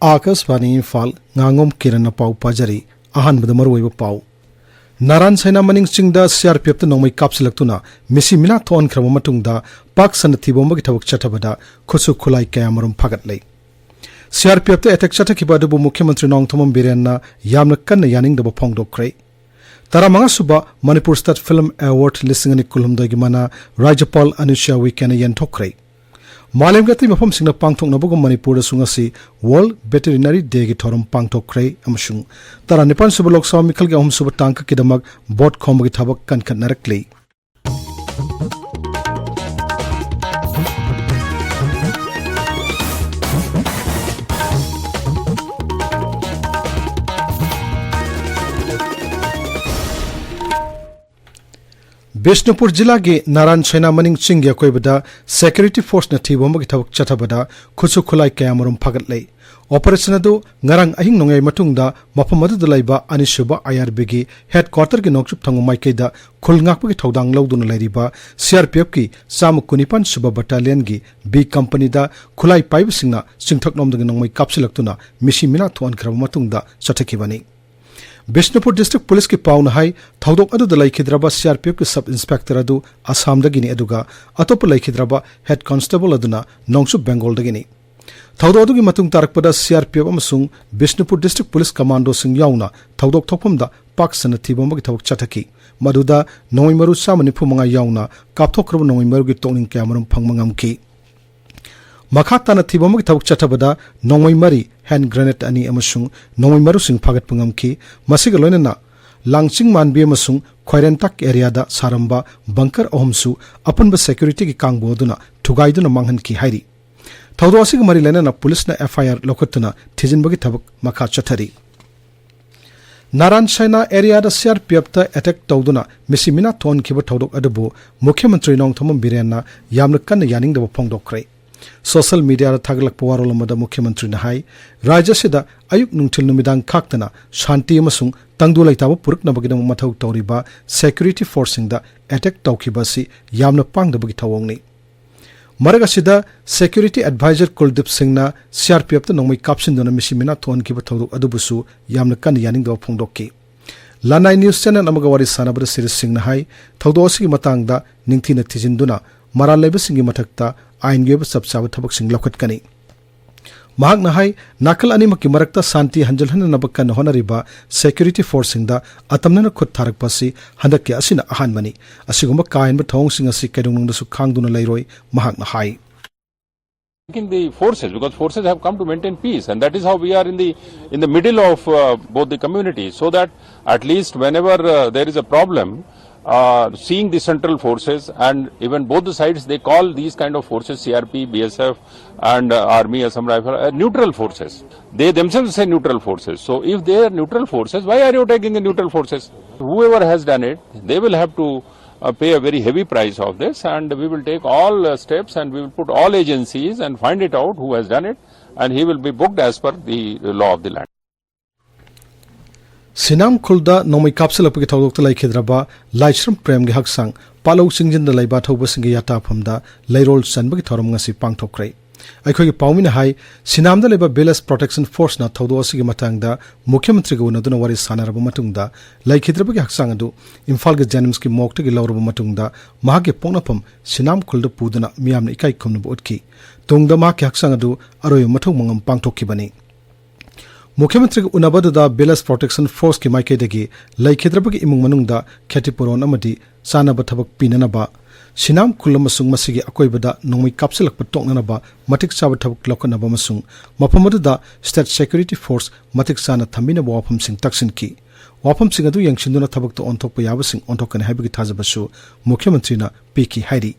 Akasvani Imphal Ngangom Kiran Pau Pajari Ahan Badamaru Pau Naran Saina Maning Chingda CRPF to Nomi Kapsulaktuna Missy Minaton Kramamatunda Pax and the Tibomagitavak Chatabada Kusu Kulai Kayamarum Pagatley CRPF to attack Chatakibabu Mukhyamantri Nongthomam Birena Yamnakan Yaning the Bopongdo Cray Taramanga Suba Manipur State Film Award listening Kulum Dagimana Rajapal Anusha Weekend Yan Tokray Malam gati mafam singna pangthok nabugo Manipur sungasi World Veterinary Day gi thorum pangthok kray amsung tara nipan suba lok saw mikhal gi ahum suba tangka kidamak bot khom gi thabak kan narakli Bishnupur Jilla ge Naran China Maning Chingya Koibada Security Force na Tibomba Gitavak Chatabada Kusu Kulai Kayamarum Pagatley Operation Ado Ngarang Ahing Nongai Matungda Mapamadu Dalaiba Anishuba IRB Headquarter ge Nokchup Tangu Maikeda Kulngakpa Todang Laudun Ladiba CRPF ki Sam Kunipan Suba Battalion gi B Company da Kulai Pipe Singna Chingthok Nom Dang Nongmai Kapsilaktuna Mishi Mina Tuan Krab Matungda Chatakibani Bishnupur District Police ki pauna hai thaudok adu dalai khidraba CRPF ki sub inspector adu Assam dagini aduga atop lai khidraba head constable aduna Nongsu Bengal dagini thaudok adu gi matung tarakpada CRPF amasung Bishnupur District Police Commando sing yauna thaudok thokpamda paksana thibomba gi thawak chathaki maduda Noimaru samanipu manga yauna kapthokraba Noimaru gi tongning kamarum phangmangamki Makhatana Thibomag Tawk Chatabada, Nongmai Mari, hand grenade ani amasung, Nongmai Marusing Pagat Pungamki, Masigalonana, Langching Man Biamasung, Quairentak area da Saramba, Bunker Ohmsu, Upon security ki Kangboduna, Tugaiduna Manghan ki Hairi. Taudosig Marilena police na FIR Lokotuna, Tijinbagi Tabak Makha Chatari. Naran China area da CRPF ta attack Tauduna, Missimina Ton Kiba Taudok Adabu, Mukhyamantri Nongthomam Birena, Yamnakan Yaning the Pongdokre. Social media Taglak Powarolamada Mukhyamantri Nahai, Rajasida, Ayuk Nungtil Numidang Kaktana, Shanti Masung, Tangdulaitaba Purk Nabagam Matau Tauriba, Security Forcing the attack Taukibasi, Yamna Pang the Bugitawongni. Maragasida, Security Advisor Kuldip Singna, CRPF the Nomi Kapsin Dona Mishimina Tuan Kibataru Adubusu, Yamna Kan Yaning the Pongdoki. Lanai News Channel Amagawari Sanabra Series Sing Nahai, Taudosi Matangda, Ningtina Tijinduna, Mara Lebasingi Matakta, Ain Gave Subsab Tabak Sing Lokatkani. Mahag Nahai, Nakal Animaki Marakta Santi Hanjalhan Nabakan Honoriba, Security Forcing the Atamana Kut Tarak Pasi, Handaki Asina Ahanmani, Asiguma Kain but Hong Sing a Sikadung the Sukangduna Leroy, Mahag Nahai. The forces, because forces have come to maintain peace, and that is how we are in the middle of both the communities, so that at least whenever there is a problem, seeing the central forces and even both the sides, they call these kind of forces CRP, BSF and Army, Assam Rifle, neutral forces. They themselves say neutral forces. So if they are neutral forces, why are you taking the neutral forces? Whoever has done it, they will have to pay a very heavy price of this, and we will take all steps and we will put all agencies and find it out who has done it, and he will be booked as per the law of the land. Sinam Kulda Nomi Kapsula Pigitau Lai Kidraba, Lightshram Prem Gihaksang, Palo Singjin the Laibato Basingiata Pumda, Layrol Sanbagitoramasi Pangtokre. I could Paumina High, Sinam the Labor Billis Protection Force na Todosi Matangda, Mukhyamantri Gunaduna Wari Sanarabumatunda, Like Hidrabaki Haksangadu, Imphal Janimski Mokti Laurabumatunda, Mahaki Ponapum, Sinam Kulda Pudana, Miam Ikai Kumnabutki, Tungda Maki Haksangadu, Aroy Matumangam Pangtokibani. Mukhyamantri Unabada Billis Protection Force ki Maikedagi, Like Hidrabaki Imung Manunda, Katipuron Amadi, Sanabatabak Pinanaba, Sinam Kulamasung Masigi Akoibada, Nomi Kapsilak Patoknanaba, Matik Sabatabak Lokanaba Masung, Mapamada, State Security Force, Matik Sana Tamina Wapam Sing Taksin Ki. Wapam Singadu Yang Shinduna Tabak to Ontok Payabasing Ontok and Habiki Tazabasu, Mukhyamantri Piki Haidi.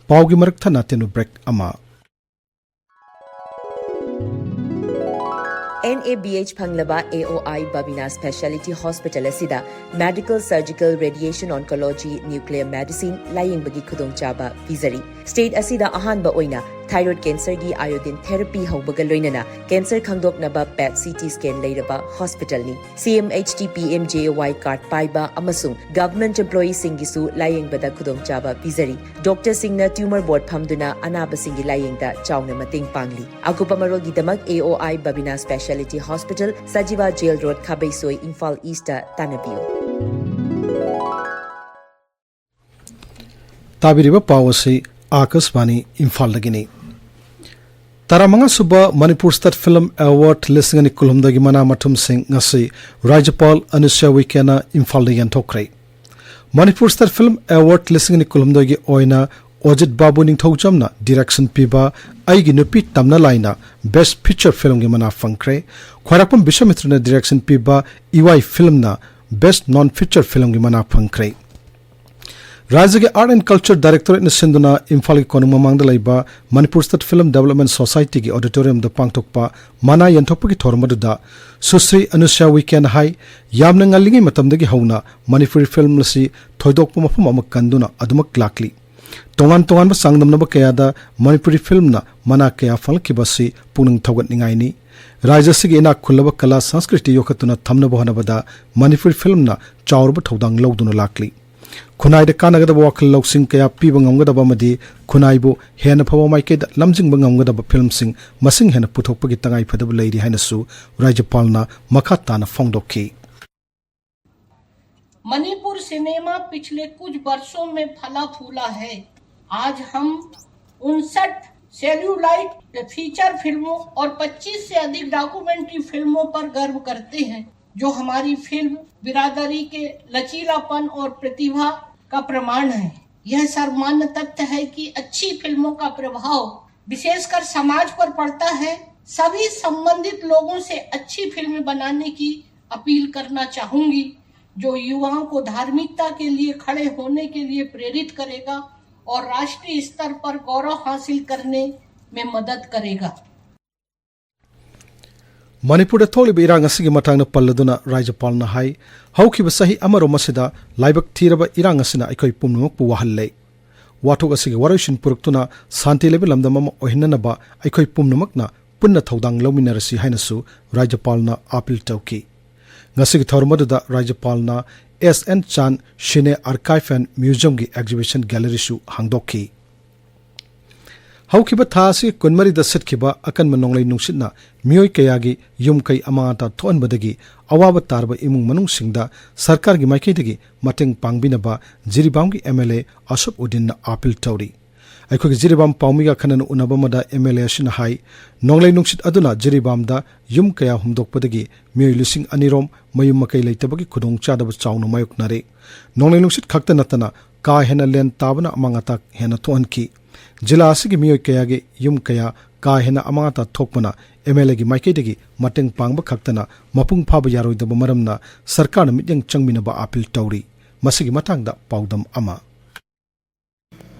Paugi Marakta Natenu Break Ama. NABH Phanglaba AOI Babina Specialty Hospital asida Medical Surgical Radiation Oncology Nuclear Medicine Laying Bagi Khudong Chaba Vizari State asida ahanba oina thyroid cancer gi iodine therapy haubaga loinana cancer khangdoknaba PET CT scan leiraba hospital ni CMHT PMJY card paiba amasung government employee singisu layingbada khudongchaba pizari doctor singna tumor board phamduna anaba singi layingda chawna mating pangli akupa marol gidamak AOI Babina Specialty Hospital Sajiva Jail Road Khabaisoi Imphal East Tanabiu tabiriba pawasi Akasvani Imphal lagini Taramanga suba Manipur State Film Award listing kulumdagi mana matum sing ngasi Rajapal Anusha Wikena Imphal yan tokre Manipur State Film Award listing kulumdagi oina Ojit Babu ning thojamna direction piba aigi nupi tamna laina best picture film gi mana fangkre khwarakpam Biswamitrana direction piba EY film na best non feature film gi mana fangkre Rajya ke Art and Culture Directorate ne sinduna Imphal ki konung mamangda laiba Manipur State Film Development Society ki auditorium da pangtokpa mana yanthokpa ki thormadu da Susri Anusha Weekend hai yamna ngalingi matamdagi hauna Manipuri film lasi thoidokpa mafum amak kanduna adumak lakli Tongan ba sangdamnaba kayada Manipuri film na mana kaya falkibasi punang thogat ningai ni Rajya sigi ina khulaba kala sanskriti yokhatuna thamnaba hanabada Manipuri film na chawrba thodang lawduna lakli Khunai de kanagada wakal lawsing kaya piba ngamgada madi khunai bo hena phawa maike da lamjing ba ngamgada film sing masing hena puthokpa gi tangai phadab leiri hainasu Rajapal na makata na phongdokki Manipur cinema पिछले कुछ वर्षों में फला फूला है आज हम 59 cellulite feature फिल्मों और 25 से अधिक डॉक्यूमेंट्री फिल्मों पर गर्व करते हैं जो हमारी फिल्म बिरादरी के लचीलापन और प्रतिभा का प्रमाण है यह सर्वमान्य तथ्य है कि अच्छी फिल्मों का प्रभाव विशेषकर समाज पर पड़ता है सभी संबंधित लोगों से अच्छी फिल्में बनाने की अपील करना चाहूंगी जो युवाओं को धार्मिकता के लिए खड़े होने के लिए प्रेरित करेगा और राष्ट्रीय स्तर पर गौरव हासिल करने में मदद करेगा Manipur tholi irang asigi matangna palladuna Rajapal na hai haukiba sahi amaro masida laibak thiraba irang asina ikoi pumnamak pu wahalle wathok asigi warashin puruktuna santi level lamdamama ohinanaba ikoi pumnamak na punna thodang lominarasi hainasu Rajapal na appeal tauki ngasigi thormaduda Rajapal na SN Chan Shine Archive and Museum gi exhibition gallery shu hangdokki haukiba thasi kunmari da setkiba akan manonglai nungsitna mioi kayagi yum kai amata thonbadagi awaba tarba imung manung singda sarkar gi maikei dagi mateng pangbinaba jiribam gi MLA Ashok Udin na appeal tawri aikhogi jiribam paumiga khanan unabamada MLA shina hai nonglai nungsit aduna jiribam da yum kaya humdokpadagi mioi lusing anirom mayum makai leitabagi khudong chadaba chawnu mayuknare nonglai nungsit khakta natana ka hena len tabana amangata hena thoanki jila asigi mioi kayagi yum kaya ka hena amangata thokpana MLA gi maikei mateng pangba khaktana mapung phaba yaroidaba maramna sarkar na mityang changminaba appeal tawri masigi matangda paudam ama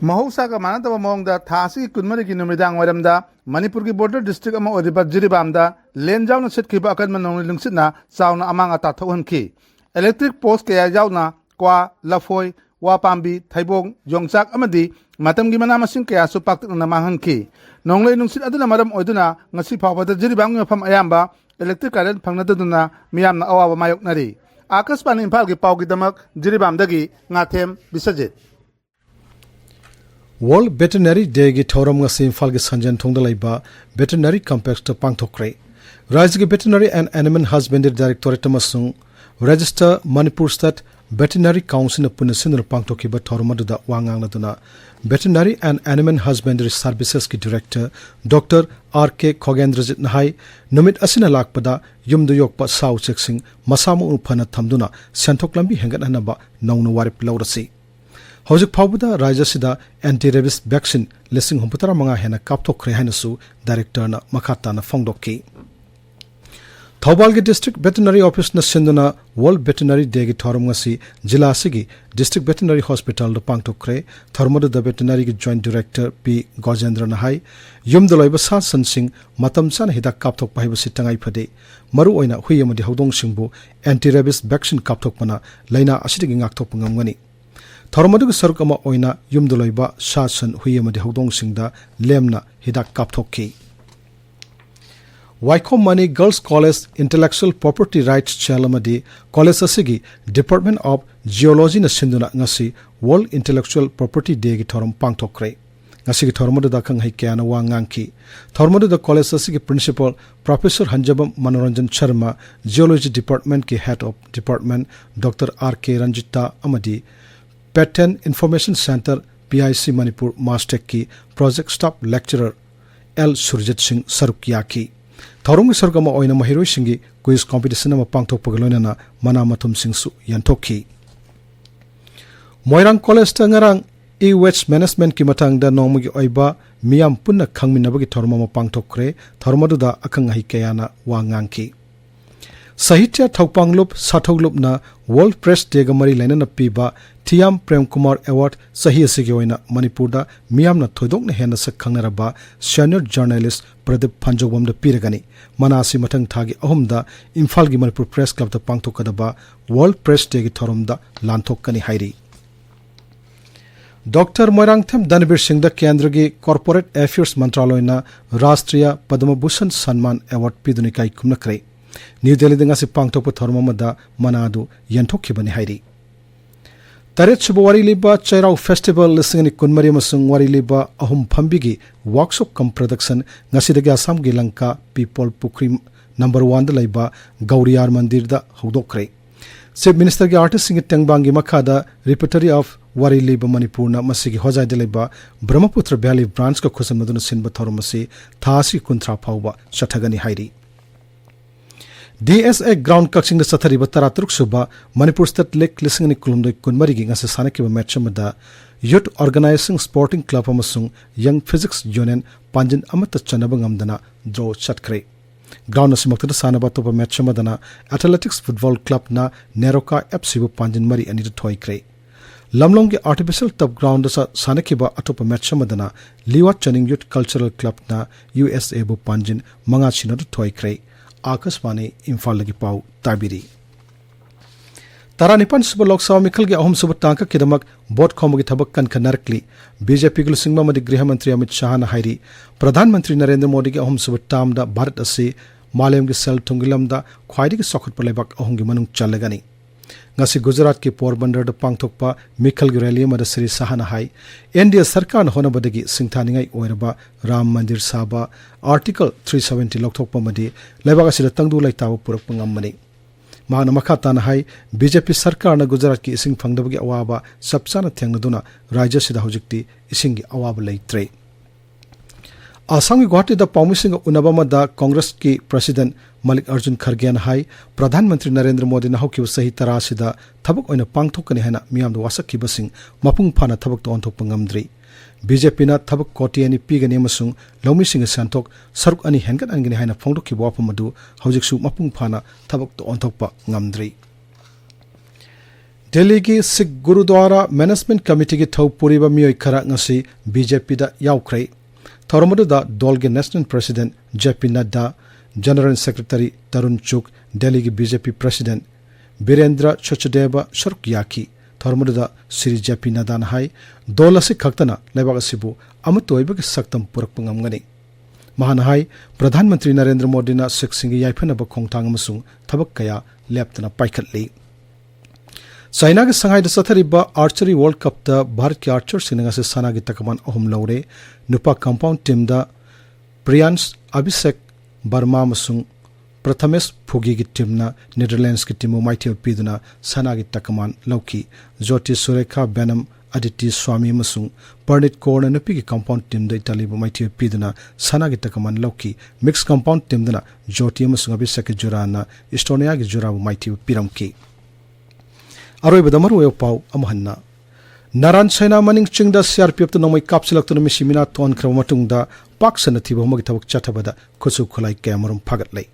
Mahousa ka manataba mongda thasi kunmari ki numidang waramda Manipur ki border district ama odiba jiribamda lenjaw na sit kiba akan manong lungsit na sauna amang ata thawhan ki electric post kaya jaw na kwa lafoi wa pambi thaibong yongchak amadi matam gi mana masing kaya supak na mahan ki nonglei lungsit aduna maram oiduna ngasi phawada jiribam ngafam ayamba electric current phangnaduna miyam na awa mayok nari Akasvani Imphal ki pawgi damak jiribamdagi ngathem bisajit World Veterinary Day gi thoram nga Imphal gi sanjan thongda laiba veterinary complex ta pangthokre Rajya gi Veterinary and Animal Husbandry Directorate amasung Register Manipur State Veterinary Council apuna sinur pangthokiba thormadu da wangang laduna Veterinary and Animal Husbandry Services ki Director Dr. R.K. Khogendrajit nahai numit asina lakpada yumdu yokpa saw cheksing masamu uphana thamduna santhok lambi hengat hanaba naunu warip laurasi Hojik Pawbuda Rajya Sida anti-rabies vaccine listing humputara manga hena kapthokre hainasu director na makata na phongdokki Thawbal gi district veterinary office na sinduna World Veterinary Day gi thorum ngasi jila asigi district veterinary hospital da pangthokre thormadu da veterinary gi joint director P Gojendra na hai yum doloiba sa sansing matam san hidak kapthok pahiba sitangai phade maru oina hui amadi hodong singbu anti-rabies vaccine kapthokpana laina asidigi ngakthok ngamngani Thormadu Saruk ama oina Yumduloiba Shasan Huyamadi Hodong Singda Lemna Hidak Kaptoki. Wycombe Money Girls College Intellectual Property Rights Chalamadi College Asigi Department of Geology na Sinduna ngasi World Intellectual Property Day gi thorum pangthokre. Ngasi gi thormadu da khang hai kyana wa ngangki. Thormadu da college asigi principal Professor Hanjabam Manoranjan Sharma Geology Department ki Head of Department Dr. R.K. Ranjita Amadi Patent Information Center PIC Manipur Mastek ki Project Staff Lecturer L. Surjit Singh Sarukyaki. Thorong Sargama oina mahiroi singi quiz competition ama pangthok pagalonana mana mathum singsu yantokhi. Moirang College ta ngarang e-waste management ki matangda nongmugi oiba miyam punna khangminabagi thorma ma pangthokre thormaduda akhang hi kayana wa ngangki. Sahitya Thokpanglup Sathoglub na World Press Day ga mari lainana piba Thiam Prem Kumar Award sahi asigi oina Manipurda miyam na thoidok na hena sak khangnaraba senior journalist Pradip Phanjogwam da piragani manasi mathang thagi ahumda Imphal gi Manipur Press Club da pangthokadaba World Press Day gi thorumda lanthokani hairi. Dr. Moirangthem Danbir Singh da Kendra gi Corporate Affairs Mantraloyna Rashtriya Padma Bhushan Sanman Award pidunikai kumnakre. New Delhi dengasi pangthokpa thormamada manadu yanthokkhibani hairi. Taret Subawari liba Chairau Festival lisingani kunmari amasung wari liba ahum phambigi workshop cum production ngasidagi Assam gi Lanka People Pukri number 1 da laiba Gauriyar Mandir da hodokre. Chief Minister gi artist singi tengbangi makhada repertory of wari liba Manipurna masigi hojai da laiba Brahmaputra Valley branch ka khosamnaduna sinba thormasi thasi kunthra phauba chathagani hairi. DSA ground kaksing da sathariba taratruk suba Manipur State Lake lisingani kulumdoi kunmari gi ngasa sanakiba match amada Youth Organizing Sporting Club amasung Young Physics Union Panjin amata chanaba ngamdana draw chatkre. Ground asimakta sanaba topa match amadana Athletics Football Club na Neroka FC bu Panjin mari ani thoikre. Lamlong gi artificial turf ground sa sanakiba atopa match amadana Liwa Channing Youth Cultural Club na USA bu Panjin manga china thoikre. Akaswani Imphal lagi pau tabiri. Taranipan suba Lok Sabha Mikhal gi ahum suba tangka kidamak bot khomagi thabak kan kanarkli BJP gul singma madi Griha Mantri Amit Shah na hairi Pradhan Mantri Narendra Modi gi ahum suba tam da Bharat ase Malem gi sel tungilam da khwaidi gi sokhot palebak ahum gi manung chalagani. Ngasi Gujarat ki Porbandar da pangthokpa Mikhal gi rally ma da Sri Shah na hai India sarkar na hona badagi singthaningai oiraba Ram Mandir Saba Article 370 lokthokpa madi lebak asida tangdu laitawa purak pangammani. Mahana makata na hai BJP sarkar na Gujarat ki ising phangdabagi awaba sabchana thengnaduna rajya sida hojikti ising gi awaba leitre. Assam ki Guwahati da Paumising unabama da Congress ki President Malik Arjun Kharge na hai Pradhan Mantri Narendra Modi na hokiwa sahi tarasida thabak oina pangthokani hena miyam da wasakkiba sing mapung phana thabak to onthokpa ngamdri. BJP na thabak koti ani pigani amasung laumi singa santok saruk ani hengat angani haina phongdokkiba wapam adu hojiksu mapung phana thabak to onthokpa ngamdri. Delhi ki Sikh Gurudwara Management Committee ki thau puriba miyoi khara ngasi BJP da yaukrai. Thoromadu da Dolge National President JP Nadda, General Secretary Tarun Chuk, Delhi ki BJP President Birendra Chachadeva Sharukyaki, Thoromadu da Sri JP Nadda na hai dolasi khaktana lebagasibu amatoiba ki saktam purak pangamgani. Mahana hai Pradhan Mantri Narendra Modi na Sikh singi yaifanaba khongthang amasung thabak kaya leptana paikhatli. China ke Shanghai da sathariba Archery World Cup da Bharat ki archers singa se sana gi takaman ahum laure nupa compound team da Priyans Abhishek Barma masung Prathamesh Phugi gi team na Netherlands ki team maithio piduna sana gi takaman lauki Jyoti Surekha Benam Aditi Swami masung Pardit Kaur na nupi ki compound team da Italy bu maithio piduna sana gi takaman lauki mixed compound team da Jyoti masung Abhishek ki jura na Estonia gi jura bu maithio piramki. Aroi badamaru yo pau amhanna Naran China maning chingda CRPF to nomai kapsilak to misimina ton kramatung paksana thiba magi thawak chathabada khusu khulai kamarum phagat lei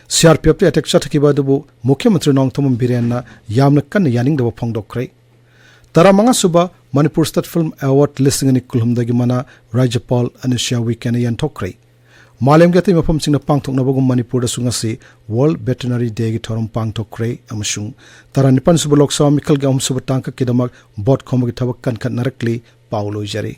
CRPF attack chathakiba dubu Mukhyamantri Nongthomam Birenna yamna kan yaning dawa phongdokre Taramanga suba Manipur State Film Award listing ani kulhumdagi mana Rajapal Anisha weekend yan thokre मालेम के मफम सिंह पांथोकनबगुम मणिपुर सुंगसी world veterinary day की थौरम पांथोक्रे अमसुंग तरनिपन सुब लोकसभा मिखल के अहम सुब तांक किदमक बोट खोमगी थबक कनखत नरकली पाउलोइजरी।